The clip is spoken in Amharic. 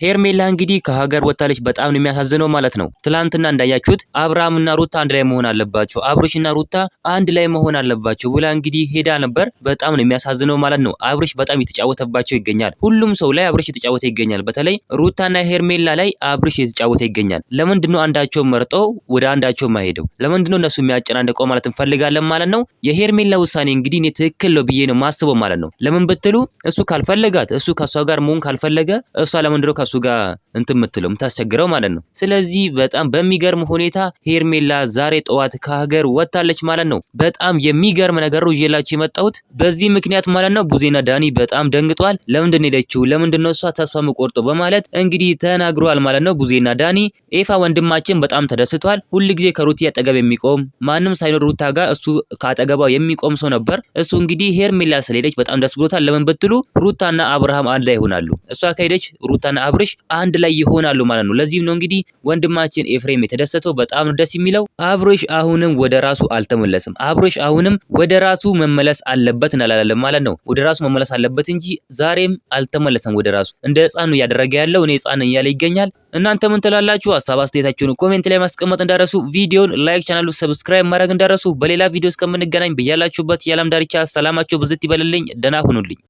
ሄርሜላ እንግዲህ ከሀገር ወጣለች። በጣም ነው የሚያሳዝነው ማለት ነው። ትላንትና እንዳያችሁት አብርሃምና ሩታ አንድ ላይ መሆን አለባቸው፣ አብርሽና ሩታ አንድ ላይ መሆን አለባቸው ብላ እንግዲህ ሄዳ ነበር። በጣም ነው የሚያሳዝነው ማለት ነው። አብርሽ በጣም የተጫወተባቸው ይገኛል። ሁሉም ሰው ላይ አብርሽ የተጫወተ ይገኛል። በተለይ ሩታና ሄርሜላ ላይ አብርሽ የተጫወተ ይገኛል። ለምንድነው አንዳቸው መርጠው ወደ አንዳቸው ማሄደው? ለምንድነው እነሱ የሚያጨናንቀው ማለት እንፈልጋለን ማለት ነው። የሄርሜላ ውሳኔ እንግዲህ እኔ ትክክል ነው ብዬ ነው ማስበው ማለት ነው። ለምን ብትሉ እሱ ካልፈለጋት፣ እሱ ከሷ ጋር መሆን ካልፈለገ እሷ ለምንድነው ከሱ ጋር የምትለው የምታስቸግረው ማለት ነው። ስለዚህ በጣም በሚገርም ሁኔታ ሄርሜላ ዛሬ ጠዋት ከሀገር ወጣለች ማለት ነው። በጣም የሚገርም ነገር ነው ይዤላችሁ የመጣሁት በዚህ ምክንያት ማለት ነው። ቡዜና ዳኒ በጣም ደንግጧል። ለምንድን ነው ሄደችው? ለምንድን ነው እሷ ተስፋ መቆርጦ በማለት እንግዲህ ተናግሯል ማለት ነው። ቡዜና ዳኒ ኤፋ ወንድማችን በጣም ተደስቷል። ሁሉ ጊዜ ከሩቲ አጠገብ የሚቆም ማንም ሳይኖር ሩታ ጋር እሱ ካጠገቧ የሚቆም ሰው ነበር። እሱ እንግዲህ ሄርሜላ ስለሄደች በጣም ደስ ብሎታል። ለምን ብትሉ ሩታና አብርሃም አንድ ላይ ይሆናሉ። እሷ ከሄደች ሩታና አብርሽ አንድ ላይ ይሆናሉ ማለት ነው። ለዚህም ነው እንግዲህ ወንድማችን ኤፍሬም የተደሰተው። በጣም ደስ የሚለው አብርሽ አሁንም ወደ ራሱ አልተመለሰም። አብርሽ አሁንም ወደ ራሱ መመለስ አለበት እንላለን ማለት ነው። ወደ ራሱ መመለስ አለበት እንጂ ዛሬም አልተመለሰም ወደ ራሱ። እንደ ህፃን ነው እያደረገ ያለው። እኔ ህፃን ነኝ እያለ ይገኛል። እናንተ ምን ትላላችሁ? ሀሳብ አስተያየታችሁን ኮሜንት ላይ ማስቀመጥ እንዳረሱ፣ ቪዲዮን ላይክ፣ ቻናሉ ሰብስክራይብ ማድረግ እንዳረሱ። በሌላ ቪዲዮ እስከምንገናኝ በያላችሁበት የዓለም ዳርቻ ሰላማችሁ ብዝት ይበልልኝ። ደህና ሁኑልኝ።